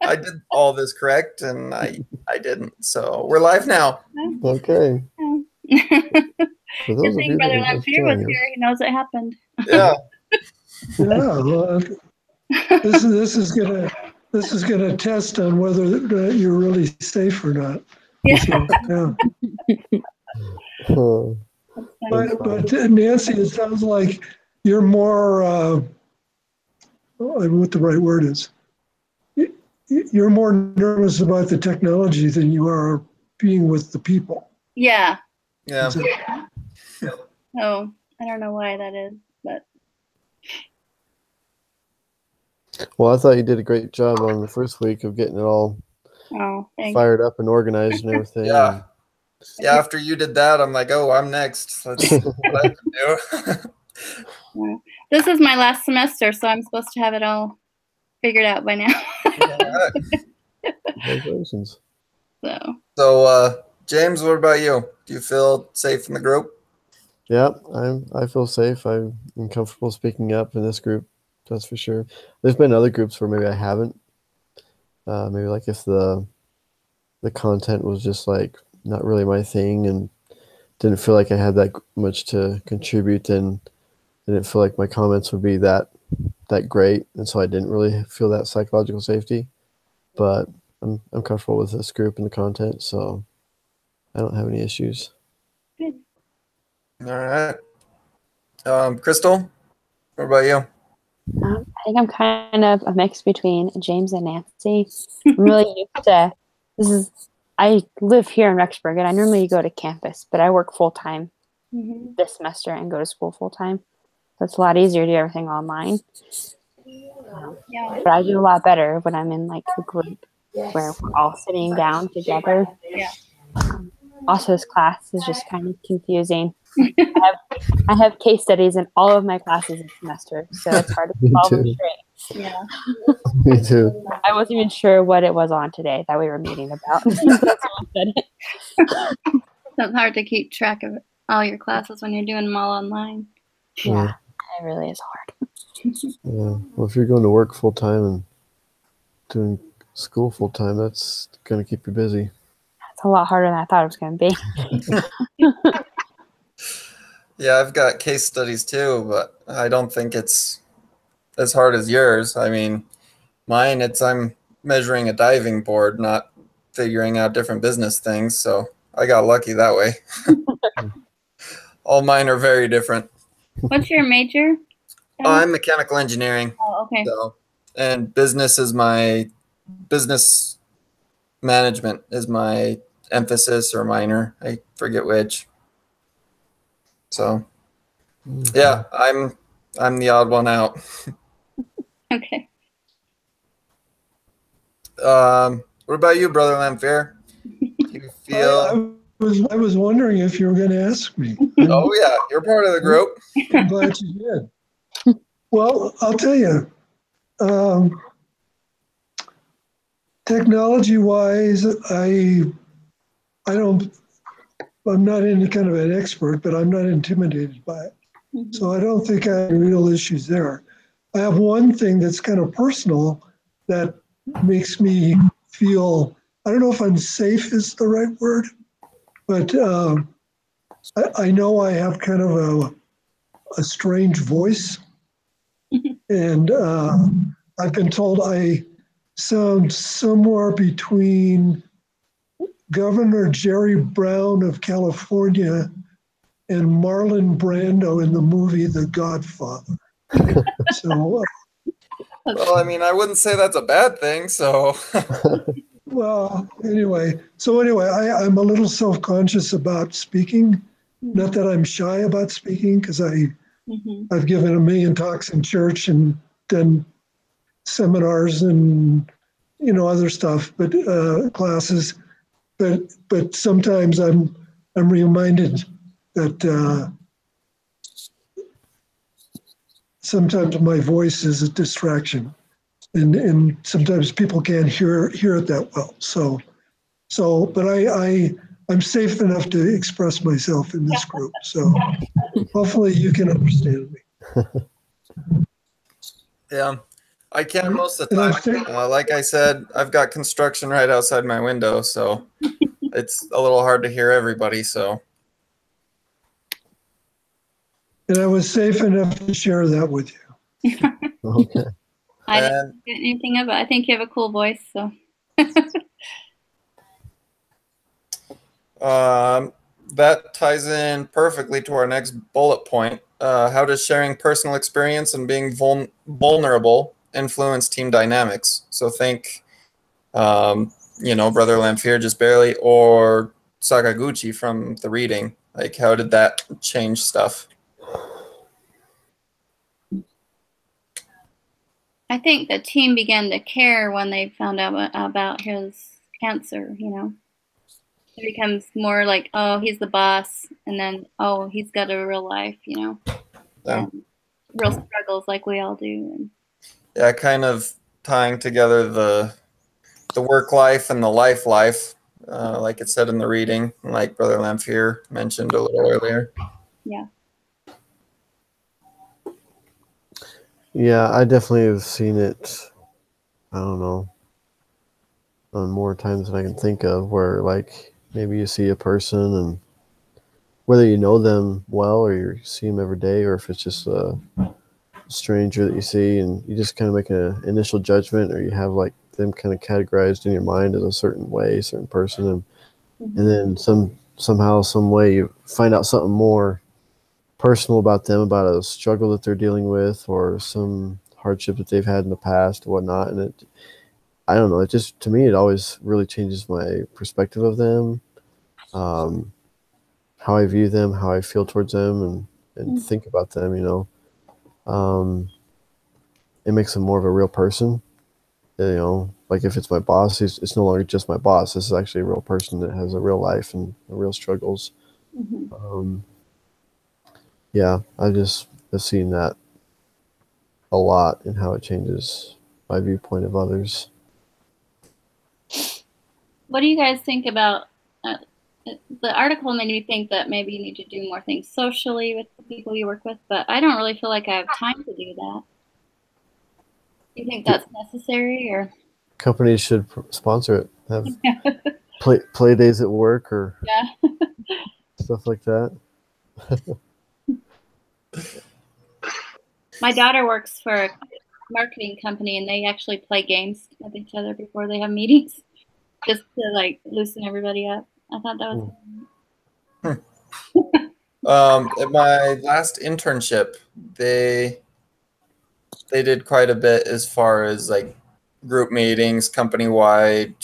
I did all this correct, and I didn't. So we're live now. Okay. For those Good of thing you Brother that are just Lamphere was joining us, here. He knows it happened. Yeah. Yeah, well, this is gonna test on whether you're really safe or not. Yeah. So, yeah. That's But Nancy, it sounds like you're more I don't know what the right word is. You're more nervous about the technology than you are being with the people. Yeah. Yeah. Is it- Oh, I don't know why that is, but well, I thought you did a great job on the first week of getting it all thanks. fired up and organized and everything. Yeah. Yeah. After you did that, I'm like, oh, I'm next. Let's see what I can do. Yeah. This is my last semester, so I'm supposed to have it all figured out by now. Congratulations. So James, what about you? Do you feel safe in the group? Yeah, I feel safe. I'm comfortable speaking up in this group. That's for sure. There's been other groups where maybe I haven't. Maybe like if the content was just like not really my thing and didn't feel like I had that much to contribute, and didn't feel like my comments would be that great, and so I didn't really feel that psychological safety. But I'm comfortable with this group and the content, so I don't have any issues. good. All right. Crystal, what about you? I think I'm kind of a mix between James and Nancy. I'm really used to I live here in Rexburg, and I normally go to campus, but I work full time this semester and go to school full time. So it's a lot easier to do everything online. Yeah. But I do a lot better when I'm in like a group where we're all sitting down together. Yeah. Also, this class is just kind of confusing. I have case studies in all of my classes this semester, so it's hard to follow them straight. Yeah. Me too. I wasn't even sure what it was on today that we were meeting about. It's hard to keep track of all your classes when you're doing them all online. Yeah, it really is hard. Yeah. Well, if you're going to work full time and doing school full time, that's going to keep you busy. It's a lot harder than I thought it was going to be. Yeah, I've got case studies too, but I don't think it's as hard as yours. I mean, mine, I'm measuring a diving board, not figuring out different business things. So I got lucky that way. All mine are very different. What's your major? I'm mechanical engineering. Oh, okay. So, and business management is my emphasis or minor. I forget which. So, yeah, I'm the odd one out. Okay. What about you, Brother Lamphere? Do you feel? I was wondering if you were going to ask me. Oh yeah, you're part of the group. I'm glad you did. Well, I'll tell you, technology-wise, I'm not any kind of an expert, but I'm not intimidated by it. So I don't think I have real issues there. I have one thing that's kind of personal that makes me feel, I don't know if I'm safe is the right word, but I know I have kind of a strange voice. And I've been told I sound somewhere between Governor Jerry Brown of California and Marlon Brando in the movie The Godfather. So, well, I mean, I wouldn't say that's a bad thing. So, well, anyway, I'm a little self-conscious about speaking. Not that I'm shy about speaking, because I've given 1 million talks in church and done seminars and other stuff, but classes. But sometimes I'm reminded that sometimes my voice is a distraction, and sometimes people can't hear it that well. But I'm safe enough to express myself in this group. So hopefully you can understand me. yeah, I can most of the And I'm time. still- Like I said, I've got construction right outside my window, so it's a little hard to hear everybody. So And I was safe enough to share that with you. Okay. I didn't and get anything of it. I think you have a cool voice, so. that ties in perfectly to our next bullet point. How does sharing personal experience and being vulnerable influence team dynamics? So think, Brother Lamphere just barely, or Sakaguchi from the reading. Like, how did that change stuff? I think the team began to care when they found out about his cancer, you know. It becomes more like, oh, he's the boss, and then, oh, he's got a real life, you know, Yeah. and real struggles like we all do. Yeah, kind of tying together the work life and the life, like it said in the reading, like Brother Lamphere mentioned a little earlier. Yeah. Yeah, I definitely have seen it. I don't know, on more times than I can think of, where like maybe you see a person and whether you know them well or you see them every day, or if it's just a stranger that you see and you just kind of make an initial judgment, or you have like them kind of categorized in your mind as a certain way, certain person, and then somehow, some way you find out something more personal about them, about a struggle that they're dealing with or some hardship that they've had in the past or whatnot. And I don't know, it just, to me, it always really changes my perspective of them, how I view them, how I feel towards them, and think about them, you know. It makes them more of a real person, you know. Like if it's my boss, it's no longer just my boss. This is actually a real person that has a real life and real struggles. Yeah, I just have seen that a lot in how it changes my viewpoint of others. What do you guys think about the article? Made me think that maybe you need to do more things socially with the people you work with, but I don't really feel like I have time to do that. Do you think that's necessary, or? Companies should sponsor it. Have play days at work or Yeah. stuff like that. My daughter works for a marketing company, and they actually play games with each other before they have meetings, just to like loosen everybody up. I thought that was. At my last internship, they did quite a bit as far as like group meetings, company-wide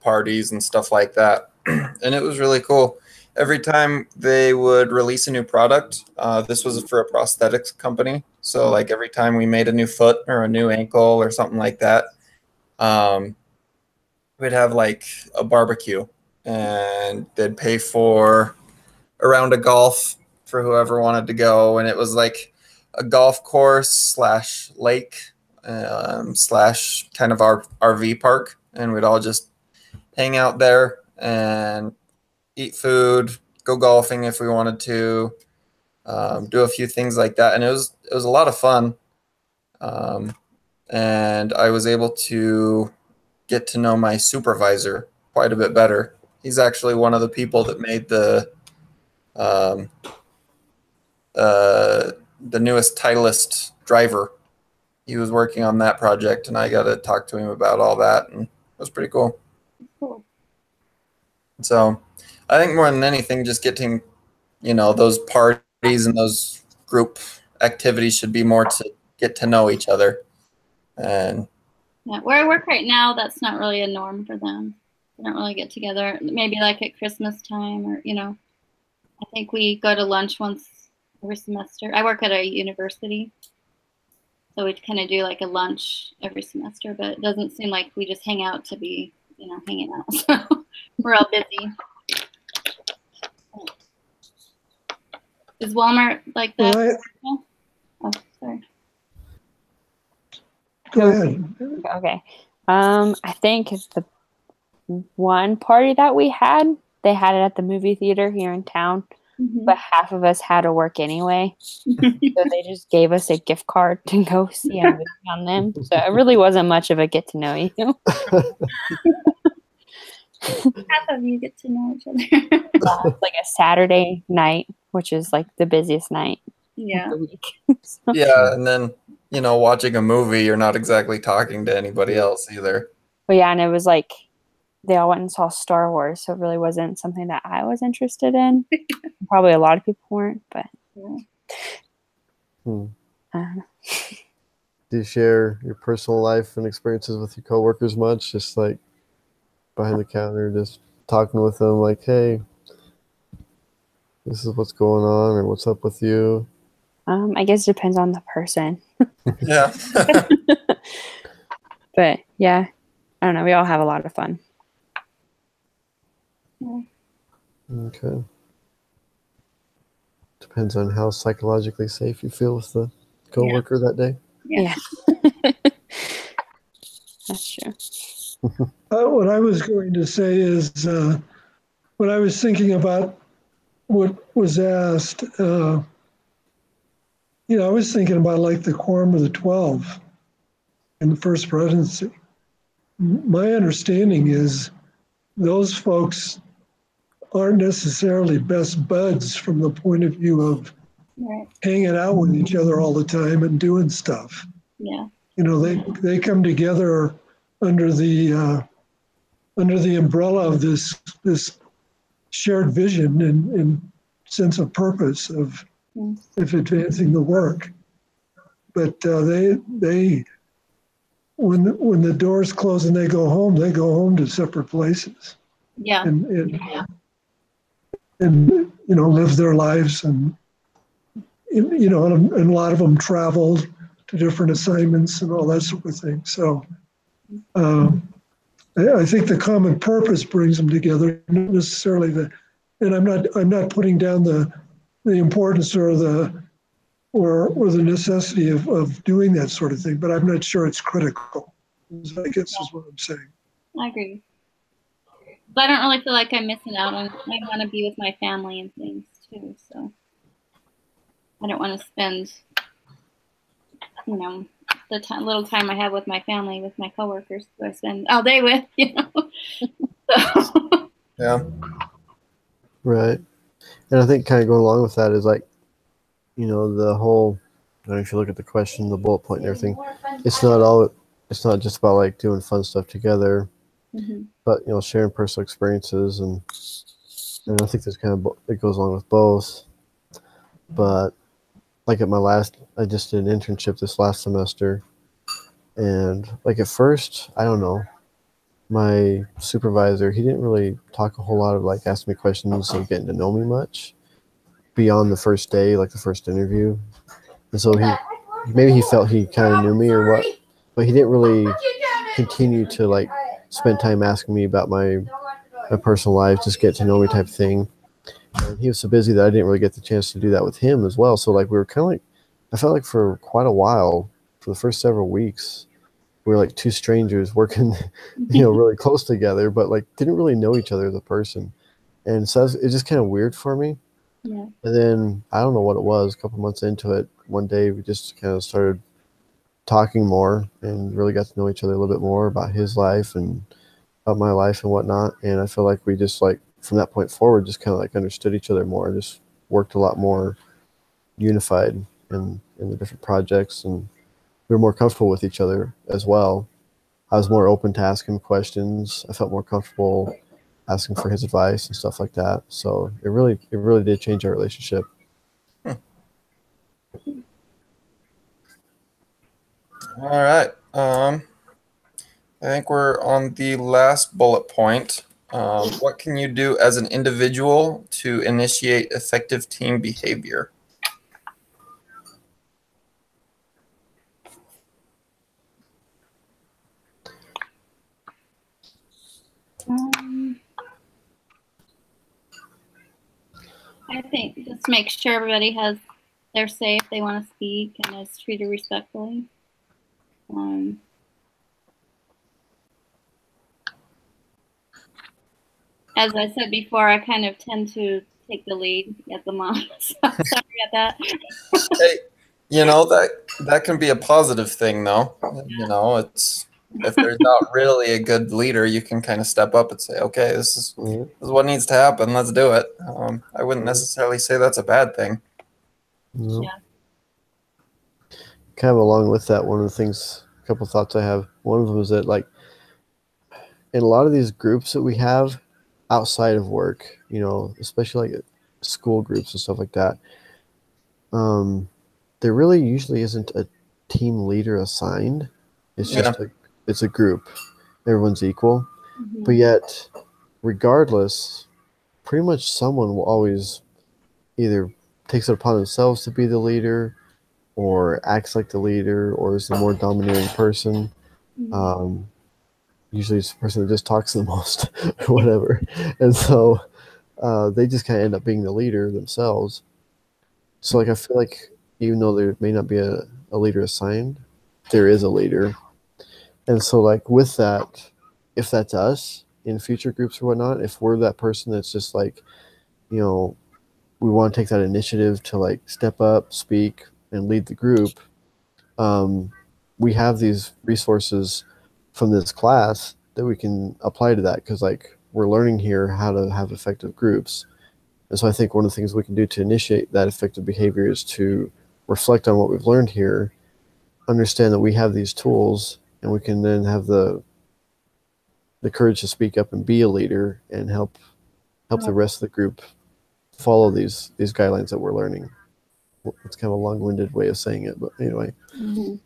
parties and stuff like that. And it was really cool. Every time they would release a new product, this was for a prosthetics company. So like every time we made a new foot or a new ankle or something like that, we'd have like a barbecue, and they'd pay for a round of golf for whoever wanted to go. And it was like a golf course slash lake slash kind of our RV park. And we'd all just hang out there and eat food, go golfing if we wanted to, do a few things like that. And it was a lot of fun. And I was able to get to know my supervisor quite a bit better. He's actually one of the people that made the newest Titleist driver. He was working on that project, and I got to talk to him about all that, and it was pretty cool. Cool. So I think more than anything, just getting, those parties and those group activities should be more to get to know each other. And Yeah, where I work right now, that's not really a norm for them. They don't really get together. Maybe like at Christmas time, or I think we go to lunch once every semester. I work at a university, so we kind of do like a lunch every semester. But it doesn't seem like we just hang out to be, hanging out. So we're all busy. Is Walmart like that? Well, Oh, sorry. go ahead. Okay. I think the one party that we had, they had it at the movie theater here in town. but half of us had to work anyway. So they just gave us a gift card to go see a movie on them. So it really wasn't much of a get to know you. Half of you get to know each other. It's like a Saturday night, which is like the busiest night Yeah. of the week. So- Yeah, and then watching a movie, you're not exactly talking to anybody else either. But yeah, and it was like they all went and saw Star Wars, so it really wasn't something that I was interested in. Probably a lot of people weren't, but Hmm. I don't know. Do you share your personal life and experiences with your coworkers much? Just like behind the counter, just talking with them, like, hey, this is what's going on, or what's up with you? I guess it depends on the person. Yeah. But yeah, I don't know. We all have a lot of fun. Okay. Depends on how psychologically safe you feel with the coworker that day. Yeah. That's true. What I was going to say is when I was thinking about what was asked, I was thinking about like the Quorum of the 12 in the First Presidency. My understanding is those folks aren't necessarily best buds from the point of view of Right. hanging out with each other all the time and doing stuff. Yeah. They come together under the umbrella of this shared vision and sense of purpose of advancing the work. But they when the doors close and they go home to separate places Yeah. and live their lives, and and a lot of them traveled to different assignments and all that sort of thing. So I think the common purpose brings them together, not necessarily and I'm not putting down the importance or the necessity of doing that sort of thing, but I'm not sure it's critical, I guess is what I'm saying. I agree. But I don't really feel like I'm missing out on. I want to be with my family and things too. So I don't want to spend, the little time I have with my family, with my coworkers, who I spend all day with. So. Yeah. Right. And I think kind of going along with that is like, the whole, if you look at the question, the bullet point and everything, it's not just about like doing fun stuff together, but, sharing personal experiences. And I think there's it goes along with both. But like I just did an internship this last semester. And like at first, I don't know, my supervisor, he didn't really talk a whole lot of like asking me questions and getting to know me much beyond the first day, like the first interview. And so he felt he kind of knew me or what, but he didn't really continue to like spend time asking me about my personal life, just get to know me type thing. And he was so busy that I didn't really get the chance to do that with him as well. So like we were kind of like, I felt like for quite a while, for the first several weeks, we were like two strangers working, really close together, but like didn't really know each other as a person. And so it's just kind of weird for me. Yeah. And then I don't know what it was, a couple months into it, one day we just kind of started talking more and really got to know each other a little bit more about his life and about my life and whatnot. And I feel like we just like from that point forward just kind of like understood each other more and just worked a lot more unified in the different projects, and we were more comfortable with each other as well. I was more open to asking him questions. I felt more comfortable asking for his advice and stuff like that. So it really did change our relationship. All right. I think we're on the last bullet point. What can you do as an individual to initiate effective team behavior? I think just make sure everybody they're safe, they want to speak, and is treated respectfully. As I said before, I kind of tend to take the lead at the mom. So sorry about that. Hey, that can be a positive thing, though. It's if there's not really a good leader, you can kind of step up and say, okay, this is what needs to happen. Let's do it. I wouldn't necessarily say that's a bad thing. No. Yeah. Kind of along with that, one of the things, a couple of thoughts I have. One of them is that, like, in a lot of these groups that we have outside of work, especially like school groups and stuff like that, there really usually isn't a team leader assigned. It's just it's a group. Everyone's equal. Mhm. But yet, regardless, pretty much someone will always either takes it upon themselves to be the leader, or acts like the leader, or is the more domineering person. Mhm. Usually it's the person that just talks the most, or whatever. And so they just kind of end up being the leader themselves. So, like, I feel like even though there may not be a leader assigned, there is a leader. And so, like, with that, if that's us in future groups or whatnot, if we're that person that's just like, we want to take that initiative to, like, step up, speak, and lead the group, we have these resources from this class that we can apply to that, because, like, we're learning here how to have effective groups. And so I think one of the things we can do to initiate that effective behavior is to reflect on what we've learned here, understand that we have these tools, and we can then have the courage to speak up and be a leader and help the rest of the group follow these guidelines that we're learning. It's kind of a long-winded way of saying it, but anyway. Mhm.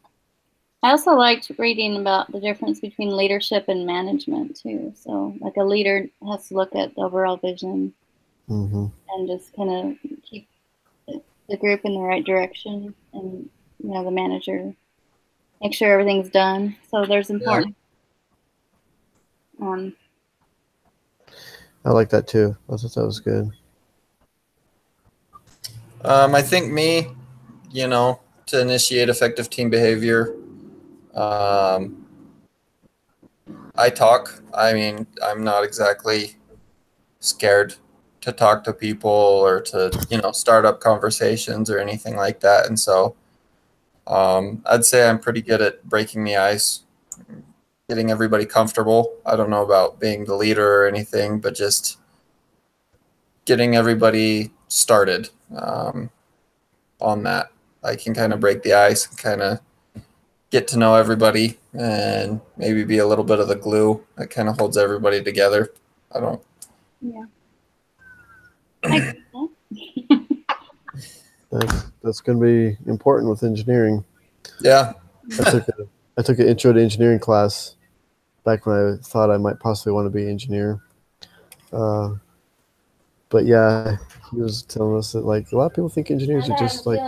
I also liked reading about the difference between leadership and management too. So, like, a leader has to look at the overall vision Mm-hmm. and just kind of keep the group in the right direction, and the manager make sure everything's done. So there's important. I like that too. I thought that was good. I think to initiate effective team behavior, I talk. I mean, I'm not exactly scared to talk to people or to, start up conversations or anything like that. And so I'd say I'm pretty good at breaking the ice, getting everybody comfortable. I don't know about being the leader or anything, but just getting everybody started on that. I can kind of break the ice and kind of get to know everybody and maybe be a little bit of the glue that kind of holds everybody together. I don't. Yeah. That's going to be important with engineering. Yeah. I took an intro to engineering class back when I thought I might possibly want to be an engineer. But yeah, he was telling us that, like, a lot of people think engineers are just like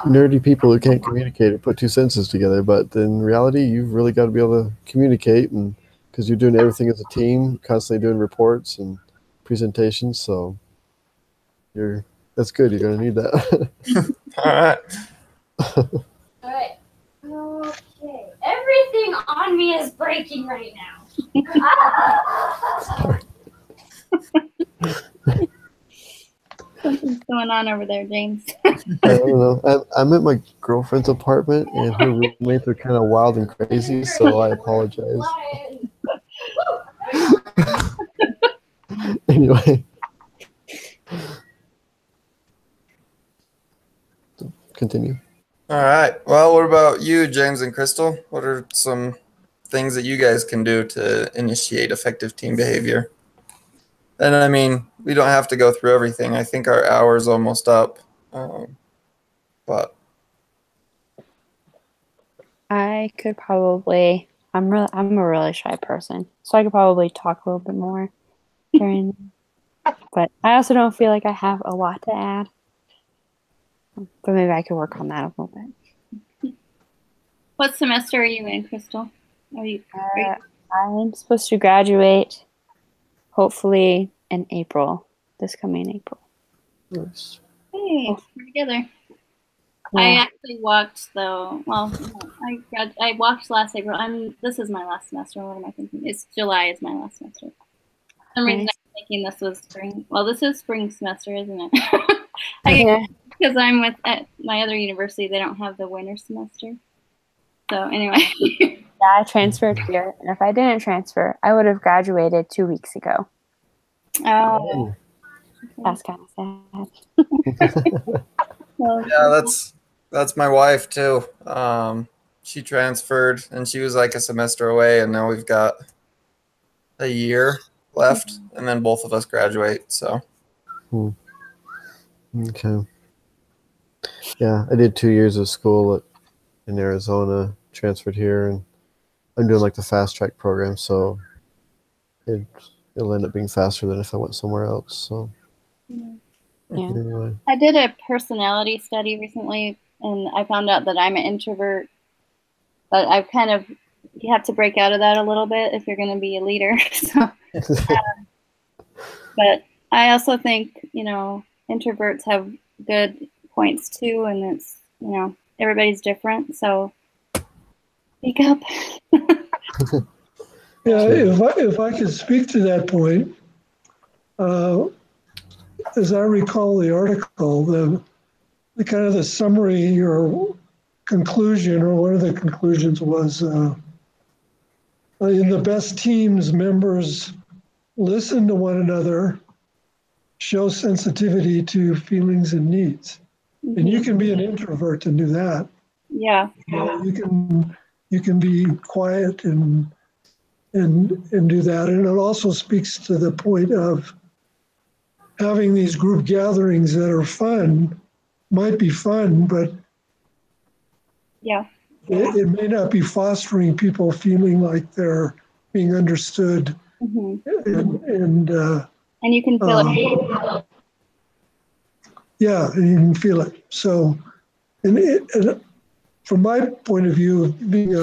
nerdy people who can't communicate or put two sentences together. But in reality, you've really got to be able to communicate, and because you're doing everything as a team, constantly doing reports and presentations. So that's good. You're going to need that. All right. All right. Okay. Everything on me is breaking right now. Sorry. Something's going on over there, James. I don't know. I'm at my girlfriend's apartment, and her roommates are kind of wild and crazy, so I apologize. Anyway. Continue. All right. Well, what about you, James and Crystal? What are some things that you guys can do to initiate effective team behavior? And I mean, we don't have to go through everything. I think our hour's almost up. But I could probably. I'm a really shy person, so I could probably talk a little bit more during. But I also don't feel like I have a lot to add. But maybe I could work on that a little bit. What semester are you in, Crystal? I'm supposed to graduate, hopefully in April. This coming April. Nice. Hey, we're together. Yeah. I actually walked though. Well, I walked last April. This is my last semester. What am I thinking? It's July is my last semester. some reason Nice. I'm thinking this was spring. Well, this is spring semester, isn't it? Yeah. Because I'm with at my other university, they don't have the winter semester. So anyway, Yeah, I transferred here, and if I didn't transfer, I would have graduated 2 weeks ago. oh, That's kind of sad. well, Yeah, that's my wife too. She transferred and she was like a semester away, and now we've got a year left, and then both of us graduate. So Okay. Yeah, I did 2 years of school in Arizona, transferred here, and I'm doing like the fast track program, so it'll end up being faster than if I went somewhere else. So Yeah. anyway, I did a personality study recently, and I found out that I'm an introvert. But I've kind of you have to break out of that a little bit if you're going to be a leader. So, but I also think introverts have good points too, and it's everybody's different. So speak up. Yeah, if I could speak to that point, as I recall the article, the kind of the summary or conclusion, or one of the conclusions was, in the best teams, members listen to one another, show sensitivity to feelings and needs. And you can be an introvert and do that. Yeah. You can be quiet and do that. And it also speaks to the point of having these group gatherings that are fun, might be fun, but Yeah. it may not be fostering people feeling like they're being understood. Hmm. And And you can feel it. yeah, and you can feel it. So, and from my point of view of being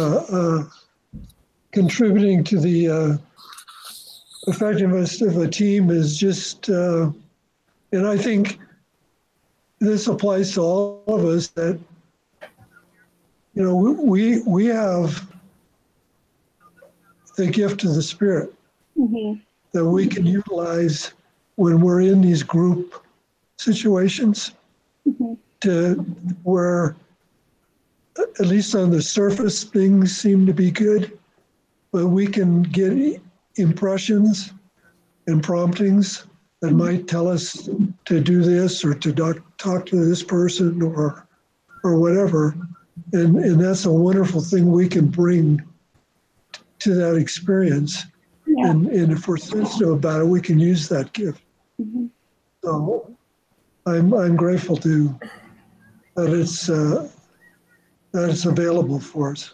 contributing to the effectiveness of a team is just, and I think this applies to all of us, that we have the gift of the Spirit that we can utilize when we're in these group situations, to where, at least on the surface, things seem to be good, but we can get impressions and promptings that might tell us to do this or to talk to this person or whatever. And that's a wonderful thing we can bring to that experience. Yeah. And if we're sensitive about it, we can use that gift. So I'm grateful that it's available for us.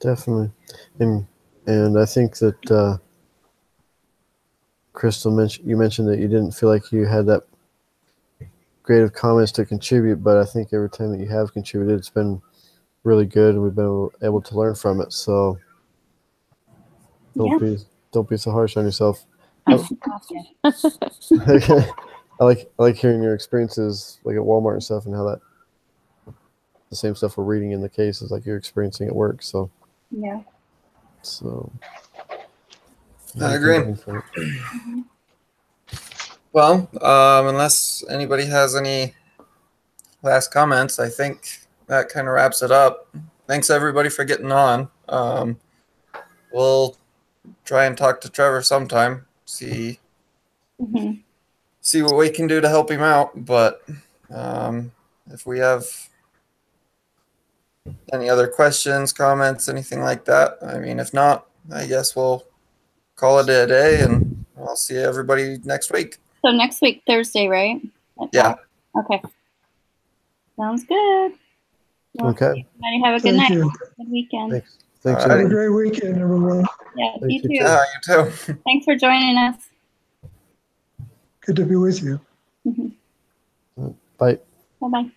definitely, and I think that Crystal mentioned that you didn't feel like you had that creative comments to contribute, but I think every time that you have contributed, it's been really good, and we've been able to learn from it. So don't be so harsh on yourself. I like hearing your experiences, like at Walmart and stuff, and how that the same stuff we're reading in the case is like you're experiencing at work. So Yeah. I agree. Well, unless anybody has any last comments, I think that kind of wraps it up. Thanks everybody for getting on. We'll try and talk to Trevor sometime, see what we can do to help him out. But if we have any other questions, comments, anything like that, I mean, if not, I guess we'll call it a day, and I'll see everybody next week. So next week, Thursday, right? Yeah. Okay. Sounds good. Well, Okay. everybody have a good Thank night. you. Good weekend. Thanks. All right. Have a great weekend, everyone. Yeah, Thank you you, too. Yeah, you too. Thanks for joining us. Good to be with you. Bye. Bye-bye.